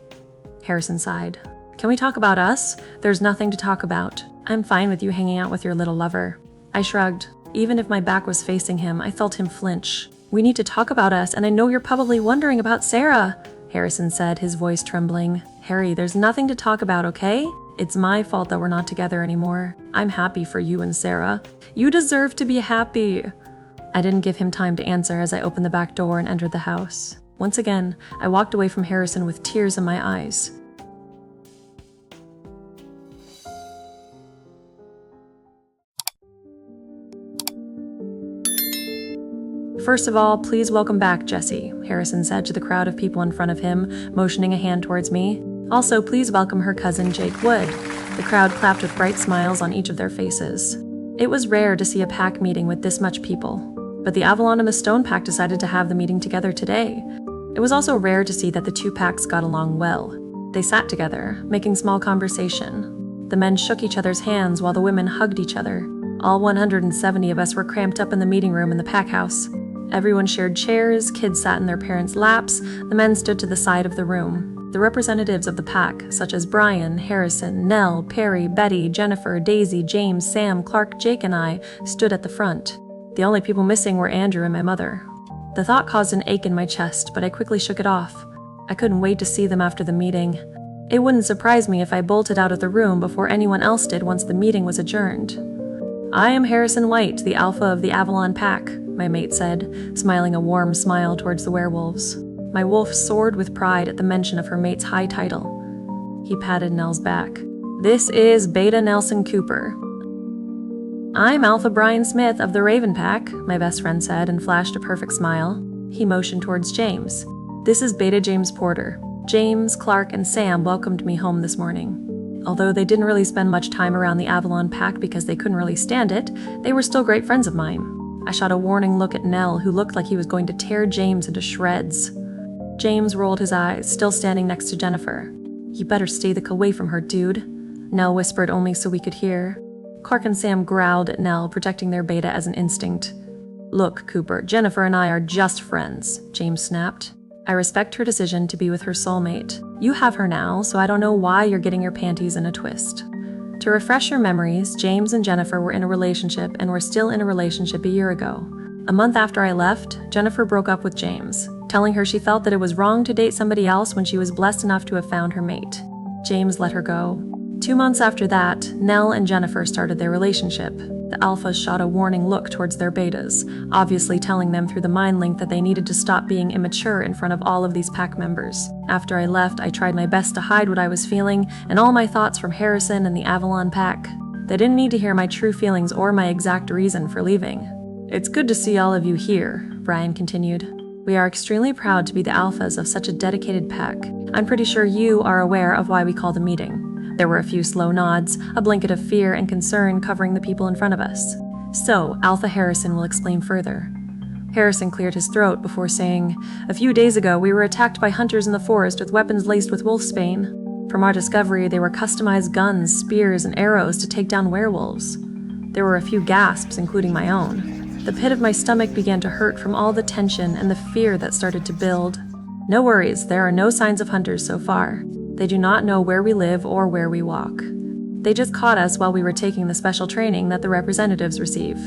[SPEAKER 1] Harrison sighed. Can we talk about us? There's nothing to talk about. I'm fine with you hanging out with your little lover. I shrugged. Even if my back was facing him, I felt him flinch. We need to talk about us, and I know you're probably wondering about Sarah, Harrison said, his voice trembling. Harry, there's nothing to talk about, okay? It's my fault that we're not together anymore. I'm happy for you and Sarah. You deserve to be happy. I didn't give him time to answer as I opened the back door and entered the house. Once again, I walked away from Harrison with tears in my eyes. First of all, please welcome back, Jesse, Harrison said to the crowd of people in front of him, motioning a hand towards me. Also, please welcome her cousin, Jake Wood. The crowd clapped with bright smiles on each of their faces. It was rare to see a pack meeting with this much people, but the Avalon and the Stone Pack decided to have the meeting together today. It was also rare to see that the two packs got along well. They sat together, making small conversation. The men shook each other's hands while the women hugged each other. All 170 of us were cramped up in the meeting room in the pack house. Everyone shared chairs, kids sat in their parents' laps, the men stood to the side of the room. The representatives of the pack, such as Brian, Harrison, Nell, Perry, Betty, Jennifer, Daisy, James, Sam, Clark, Jake, and I, stood at the front. The only people missing were Andrew and my mother. The thought caused an ache in my chest, but I quickly shook it off. I couldn't wait to see them after the meeting. It wouldn't surprise me if I bolted out of the room before anyone else did once the meeting was adjourned. "I am Harrison White, the alpha of the Avalon Pack," my mate said, smiling a warm smile towards the werewolves. My wolf soared with pride at the mention of her mate's high title. He patted Nell's back. "This is Beta Nelson Cooper." "I'm Alpha Brian Smith of the Raven Pack," my best friend said and flashed a perfect smile. He motioned towards James. "This is Beta James Porter. James, Clark, and Sam welcomed me home this morning." Although they didn't really spend much time around the Avalon Pack because they couldn't really stand it, they were still great friends of mine. I shot a warning look at Nell, who looked like he was going to tear James into shreds. James rolled his eyes, still standing next to Jennifer. "You better stay the hell away from her, dude," Nell whispered only so we could hear. Clark and Sam growled at Nell, protecting their beta as an instinct. "Look, Cooper, Jennifer and I are just friends," James snapped. "I respect her decision to be with her soulmate. You have her now, so I don't know why you're getting your panties in a twist." To refresh your memories, James and Jennifer were in a relationship and were still in a relationship a year ago. A month after I left, Jennifer broke up with James, telling her she felt that it was wrong to date somebody else when she was blessed enough to have found her mate. James let her go. 2 months after that, Nell and Jennifer started their relationship. The alphas shot a warning look towards their betas, obviously telling them through the mind link that they needed to stop being immature in front of all of these pack members. After I left, I tried my best to hide what I was feeling and all my thoughts from Harrison and the Avalon Pack. They didn't need to hear my true feelings or my exact reason for leaving. "It's good to see all of you here," Brian continued. "We are extremely proud to be the alphas of such a dedicated pack. I'm pretty sure you are aware of why we called a meeting." There were a few slow nods, a blanket of fear and concern covering the people in front of us. "So, Alpha Harrison will explain further." Harrison cleared his throat before saying, "A few days ago, we were attacked by hunters in the forest with weapons laced with wolfsbane. From our discovery, they were customized guns, spears, and arrows to take down werewolves." There were a few gasps, including my own. The pit of my stomach began to hurt from all the tension and the fear that started to build. "No worries, there are no signs of hunters so far. They do not know where we live or where we walk. They just caught us while we were taking the special training that the representatives receive.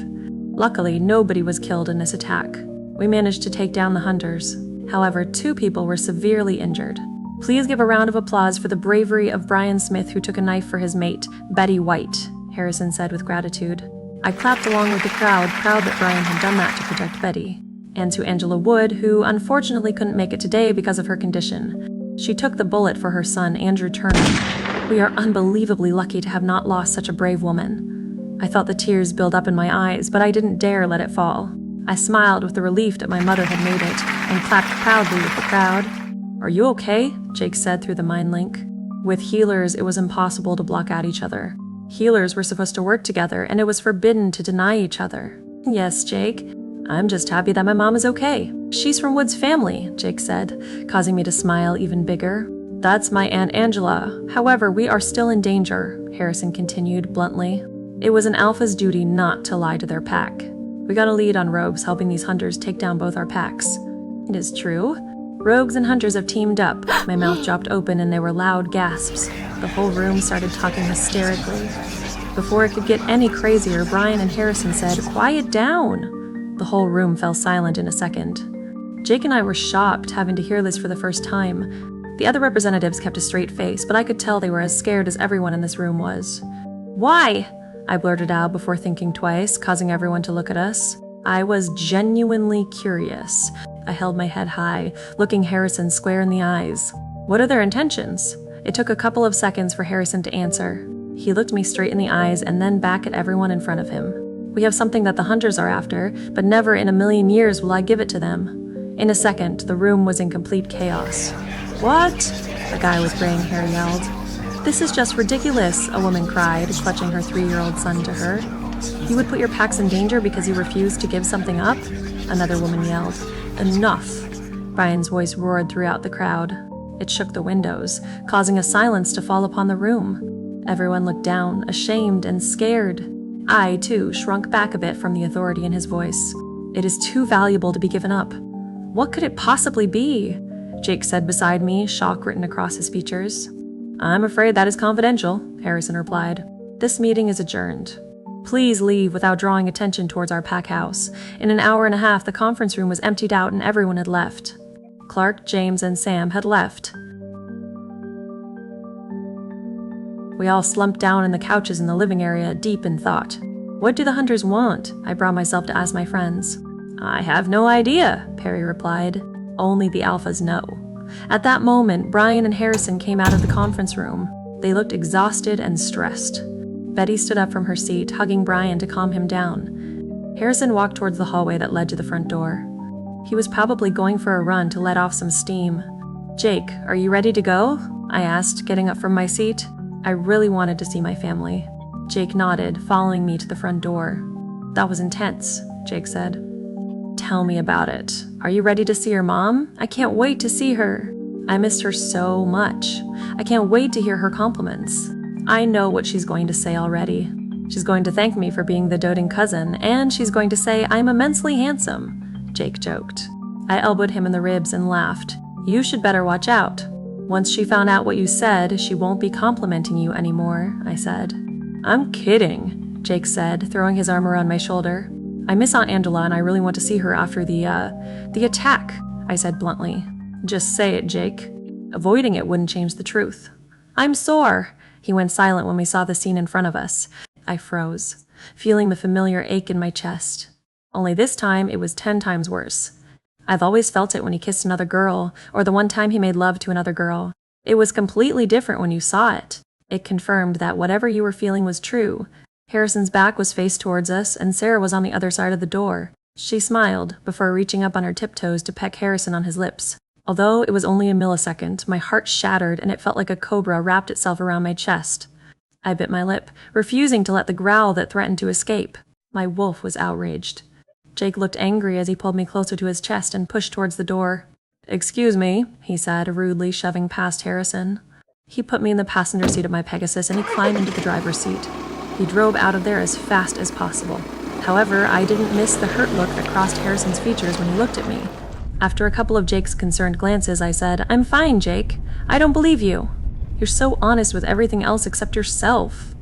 [SPEAKER 1] Luckily, nobody was killed in this attack. We managed to take down the hunters. However, 2 people were severely injured. Please give a round of applause for the bravery of Brian Smith, who took a knife for his mate, Betty White," Harrison said with gratitude. I clapped along with the crowd, proud that Brian had done that to protect Betty. And to Angela Wood, who unfortunately couldn't make it today because of her condition. She took the bullet for her son, Andrew Turner. We are unbelievably lucky to have not lost such a brave woman. I felt the tears build up in my eyes, but I didn't dare let it fall. I smiled with the relief that my mother had made it, and clapped proudly with the crowd. "Are you okay?" Jake said through the mind link. With healers, it was impossible to block out each other. Healers were supposed to work together, and it was forbidden to deny each other. "Yes, Jake. I'm just happy that my mom is okay. She's from Wood's family," Jake said, causing me to smile even bigger. "That's my Aunt Angela. However, we are still in danger," Harrison continued bluntly. It was an alpha's duty not to lie to their pack. "We got a lead on rogues helping these hunters take down both our packs." "It is true. Rogues and hunters have teamed up." My mouth dropped open and there were loud gasps. The whole room started talking hysterically. Before it could get any crazier, Brian and Harrison said, "Quiet down." The whole room fell silent in a second. Jake and I were shocked, having to hear this for the first time. The other representatives kept a straight face, but I could tell they were as scared as everyone in this room was. "Why?" I blurted out before thinking twice, causing everyone to look at us. I was genuinely curious. I held my head high, looking Harrison square in the eyes. "What are their intentions?" It took a couple of seconds for Harrison to answer. He looked me straight in the eyes and then back at everyone in front of him. "We have something that the hunters are after, but never in a million years will I give it to them." In a second, the room was in complete chaos. "What?" a guy with graying hair yelled. "This is just ridiculous," a woman cried, clutching her 3-year-old son to her. "You would put your packs in danger because you refused to give something up?" Another woman yelled. "Enough." Brian's voice roared throughout the crowd. It shook the windows, causing a silence to fall upon the room. Everyone looked down, ashamed and scared. I, too, shrunk back a bit from the authority in his voice. "It is too valuable to be given up." What could it possibly be? Jake said beside me, shock written across his features. I'm afraid that is confidential, Harrison replied. This meeting is adjourned. Please leave without drawing attention towards our pack house. In an hour and a half, the conference room was emptied out and everyone had left. Clark, James, and Sam had left. We all slumped down in the couches in the living area, deep in thought. What do the hunters want? I brought myself to ask my friends. I have no idea, Perry replied. Only the alphas know. At that moment, Brian and Harrison came out of the conference room. They looked exhausted and stressed. Betty stood up from her seat, hugging Brian to calm him down. Harrison walked towards the hallway that led to the front door. He was probably going for a run to let off some steam. Jake, are you ready to go? I asked, getting up from my seat. I really wanted to see my family. Jake nodded, following me to the front door. That was intense, Jake said. Tell me about it. Are you ready to see your mom? I can't wait to see her. I missed her so much. I can't wait to hear her compliments. I know what she's going to say already. She's going to thank me for being the doting cousin, and she's going to say I'm immensely handsome, Jake joked. I elbowed him in the ribs and laughed. You should better watch out. Once she found out what you said, she won't be complimenting you anymore, I said. I'm kidding, Jake said, throwing his arm around my shoulder. I miss Aunt Angela and I really want to see her after the attack, I said bluntly. Just say it, Jake. Avoiding it wouldn't change the truth. I'm sore. He went silent when we saw the scene in front of us. I froze, feeling the familiar ache in my chest. Only this time, it was 10 times worse. I've always felt it when he kissed another girl, or the one time he made love to another girl. It was completely different when you saw it. It confirmed that whatever you were feeling was true. Harrison's back was faced towards us, and Sarah was on the other side of the door. She smiled, before reaching up on her tiptoes to peck Harrison on his lips. Although it was only a millisecond, my heart shattered and it felt like a cobra wrapped itself around my chest. I bit my lip, refusing to let the growl that threatened to escape. My wolf was outraged. Jake looked angry as he pulled me closer to his chest and pushed towards the door. Excuse me, he said, rudely shoving past Harrison. He put me in the passenger seat of my Pegasus and he climbed into the driver's seat. He drove out of there as fast as possible. However, I didn't miss the hurt look that crossed Harrison's features when he looked at me. After a couple of Jake's concerned glances, I said, I'm fine, Jake. I don't believe you. You're so honest with everything else except yourself.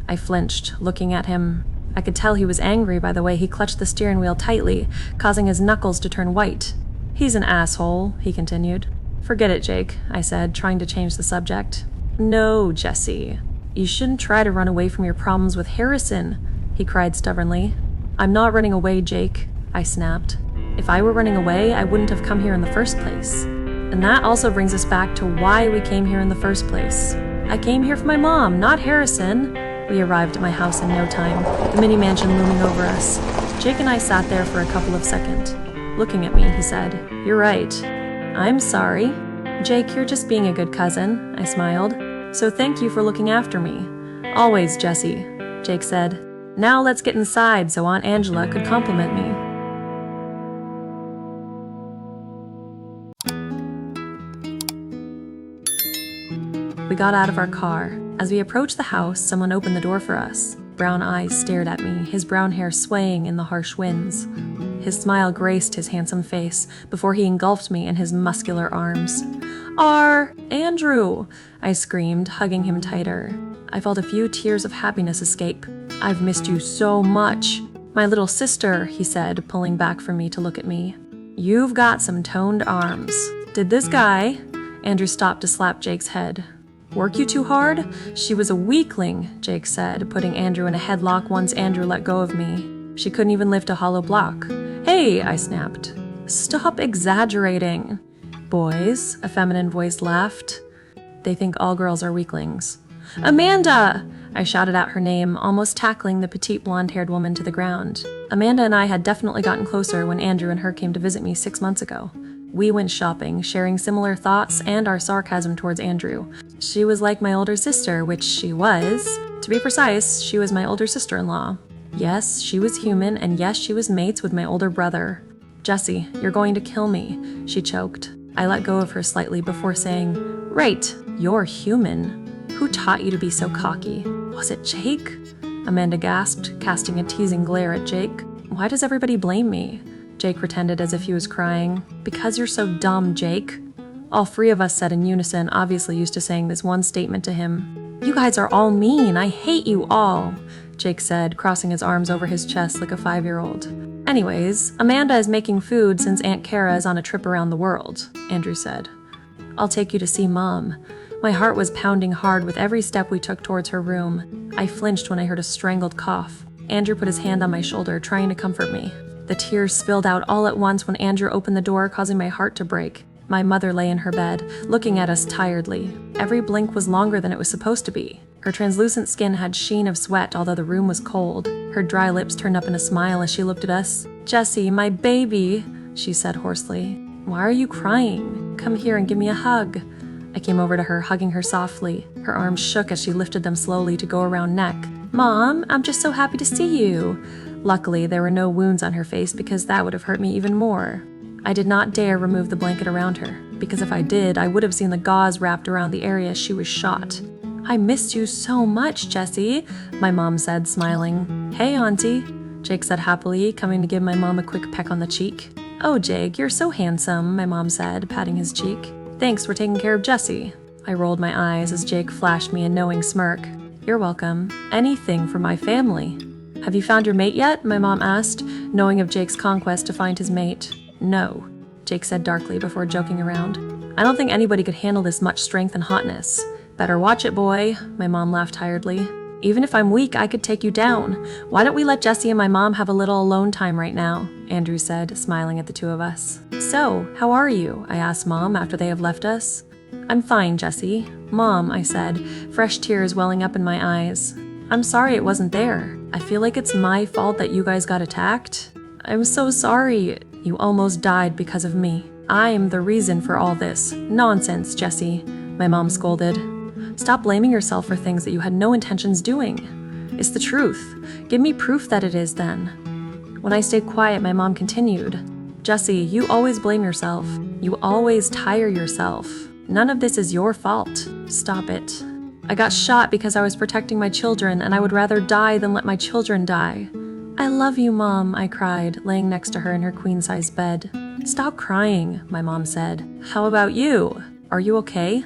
[SPEAKER 1] I flinched, looking at him. I could tell he was angry by the way he clutched the steering wheel tightly, causing his knuckles to turn white. He's an asshole, he continued. Forget it, Jake, I said, trying to change the subject. No, Jesse. You shouldn't try to run away from your problems with Harrison, he cried stubbornly. I'm not running away, Jake, I snapped. If I were running away, I wouldn't have come here in the first place. And that also brings us back to why we came here in the first place. I came here for my mom, not Harrison. We arrived at my house in no time, the mini mansion looming over us. Jake and I sat there for a couple of seconds. Looking at me, he said, You're right. I'm sorry. Jake, you're just being a good cousin, I smiled. So thank you for looking after me. Always, Jesse, Jake said. Now let's get inside so Aunt Angela could compliment me. We got out of our car. As we approached the house, someone opened the door for us. Brown eyes stared at me, his brown hair swaying in the harsh winds. His smile graced his handsome face before he engulfed me in his muscular arms. Andrew! I screamed, hugging him tighter. I felt a few tears of happiness escape. I've missed you so much. My little sister, he said, pulling back from me to look at me. You've got some toned arms. Did this guy? Andrew stopped to slap Jake's head. Work you too hard? She was a weakling, Jake said, putting Andrew in a headlock once Andrew let go of me. She couldn't even lift a hollow block. Hey, I snapped. Stop exaggerating. Boys, a feminine voice laughed. They think all girls are weaklings. Amanda! I shouted out her name, almost tackling the petite blonde-haired woman to the ground. Amanda and I had definitely gotten closer when Andrew and her came to visit me 6 months ago. We went shopping, sharing similar thoughts and our sarcasm towards Andrew. She was like my older sister, which she was. To be precise, she was my older sister-in-law. Yes, she was human, and yes, she was mates with my older brother. Jesse, you're going to kill me, she choked. I let go of her slightly before saying, Right, you're human. Who taught you to be so cocky? Was it Jake? Amanda gasped, casting a teasing glare at Jake. Why does everybody blame me? Jake pretended as if he was crying. Because you're so dumb, Jake. All 3 of us said in unison, obviously used to saying this one statement to him. "You guys are all mean. I hate you all," Jake said, crossing his arms over his chest like a 5-year-old. "Anyways, Amanda is making food since Aunt Kara is on a trip around the world," Andrew said. "I'll take you to see Mom." My heart was pounding hard with every step we took towards her room. I flinched when I heard a strangled cough. Andrew put his hand on my shoulder, trying to comfort me. The tears spilled out all at once when Andrew opened the door, causing my heart to break. My mother lay in her bed, looking at us tiredly. Every blink was longer than it was supposed to be. Her translucent skin had sheen of sweat, although the room was cold. Her dry lips turned up in a smile as she looked at us. "Jesse, my baby," she said hoarsely. "Why are you crying? Come here and give me a hug." I came over to her, hugging her softly. Her arms shook as she lifted them slowly to go around neck. "Mom, I'm just so happy to see you." Luckily, there were no wounds on her face because that would have hurt me even more. I did not dare remove the blanket around her, because if I did, I would have seen the gauze wrapped around the area she was shot. "I missed you so much, Jesse," my mom said, smiling. "Hey, Auntie," Jake said happily, coming to give my mom a quick peck on the cheek. "Oh, Jake, you're so handsome," my mom said, patting his cheek. "Thanks for taking care of Jesse." I rolled my eyes as Jake flashed me a knowing smirk. "You're welcome. Anything for my family." "Have you found your mate yet?" my mom asked, knowing of Jake's conquest to find his mate. "No," Jake said darkly before joking around. "I don't think anybody could handle this much strength and hotness." "Better watch it, boy," my mom laughed tiredly. "Even if I'm weak, I could take you down. Why don't we let Jesse and my mom have a little alone time right now?" Andrew said, smiling at the 2 of us. "So, how are you?" I asked Mom after they have left us. "I'm fine, Jesse." "Mom," I said, fresh tears welling up in my eyes. "I'm sorry it wasn't there. I feel like it's my fault that you guys got attacked. I'm so sorry. You almost died because of me. I am the reason for all this. Nonsense, Jesse," my mom scolded. "Stop blaming yourself for things that you had no intentions doing. It's the truth. Give me proof that it is then." When I stayed quiet, my mom continued. "Jesse, you always blame yourself. You always tire yourself. None of this is your fault. Stop it. I got shot because I was protecting my children, and I would rather die than let my children die." "I love you, Mom," I cried, laying next to her in her queen-sized bed. "Stop crying," my mom said. "How about you? Are you okay?"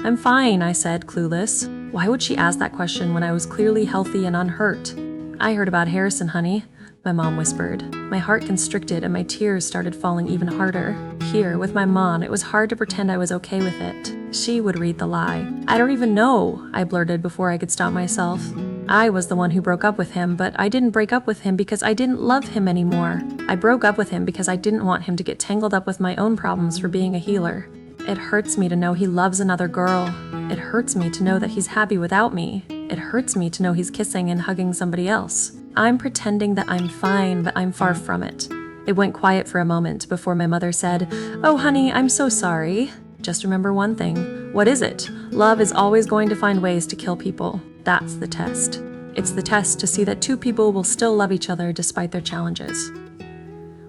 [SPEAKER 1] "I'm fine," I said, clueless. Why would she ask that question when I was clearly healthy and unhurt? "I heard about Harrison, honey," my mom whispered. My heart constricted and my tears started falling even harder. Here, with my mom, it was hard to pretend I was okay with it. She would read the lie. "I don't even know," I blurted before I could stop myself. I was the one who broke up with him, but I didn't break up with him because I didn't love him anymore. I broke up with him because I didn't want him to get tangled up with my own problems for being a healer. It hurts me to know he loves another girl. It hurts me to know that he's happy without me. It hurts me to know he's kissing and hugging somebody else. I'm pretending that I'm fine, but I'm far from it. It went quiet for a moment before my mother said, "Oh, honey, I'm so sorry. Just remember one thing." "What is it?" "Love is always going to find ways to kill people. That's the test. It's the test to see that 2 people will still love each other despite their challenges."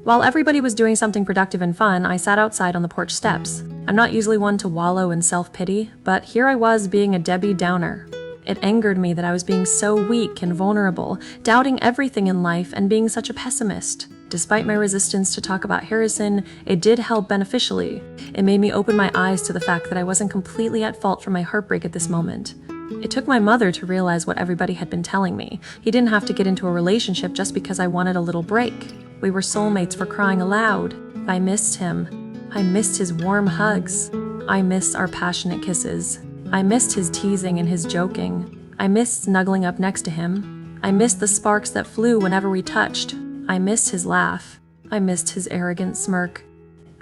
[SPEAKER 1] While everybody was doing something productive and fun, I sat outside on the porch steps. I'm not usually one to wallow in self-pity, but here I was being a Debbie Downer. It angered me that I was being so weak and vulnerable, doubting everything in life and being such a pessimist. Despite my resistance to talk about Harrison, it did help beneficially. It made me open my eyes to the fact that I wasn't completely at fault for my heartbreak at this moment. It took my mother to realize what everybody had been telling me. He didn't have to get into a relationship just because I wanted a little break. We were soulmates for crying aloud. I missed him. I missed his warm hugs. I missed our passionate kisses. I missed his teasing and his joking. I missed snuggling up next to him. I missed the sparks that flew whenever we touched. I missed his laugh. I missed his arrogant smirk.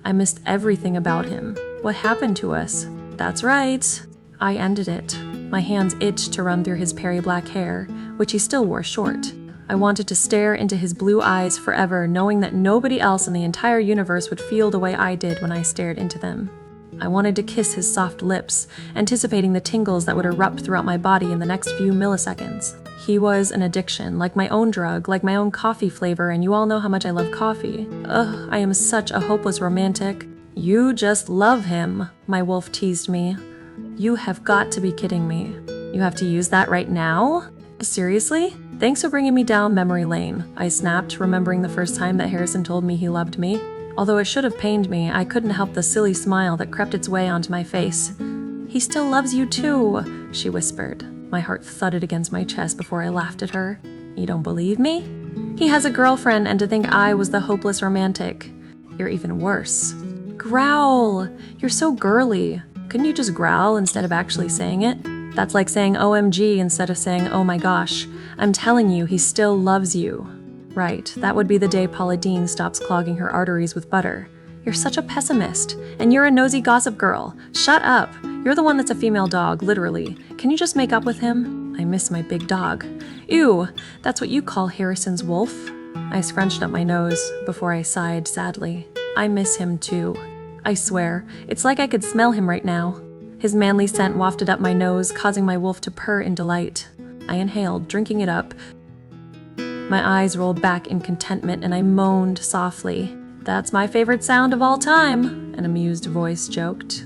[SPEAKER 1] I missed everything about him. What happened to us? That's right. I ended it. My hands itched to run through his perry black hair, which he still wore short. I wanted to stare into his blue eyes forever, knowing that nobody else in the entire universe would feel the way I did when I stared into them. I wanted to kiss his soft lips, anticipating the tingles that would erupt throughout my body in the next few milliseconds. He was an addiction, like my own drug, like my own coffee flavor, and you all know how much I love coffee. Ugh, I am such a hopeless romantic. "You just love him," my wolf teased me. "You have got to be kidding me. You have to use that right now? Seriously? Thanks for bringing me down memory lane," I snapped, remembering the first time that Harrison told me he loved me. Although it should have pained me, I couldn't help the silly smile that crept its way onto my face. "He still loves you too," she whispered. My heart thudded against my chest before I laughed at her. "You don't believe me? He has a girlfriend, and to think I was the hopeless romantic. You're even worse." "Growl! You're so girly. Couldn't you just growl instead of actually saying it? That's like saying OMG instead of saying oh my gosh. I'm telling you, he still loves you." Right, that would be the day Paula Deen stops clogging her arteries with butter. "You're such a pessimist, and you're a nosy gossip girl. Shut up. You're the one that's a female dog, literally. Can you just make up with him? I miss my big dog." "Ew, that's what you call Harrison's wolf?" I scrunched up my nose before I sighed sadly. I miss him too. I swear, it's like I could smell him right now. His manly scent wafted up my nose, causing my wolf to purr in delight. I inhaled, drinking it up. My eyes rolled back in contentment and I moaned softly. "That's my favorite sound of all time," an amused voice joked.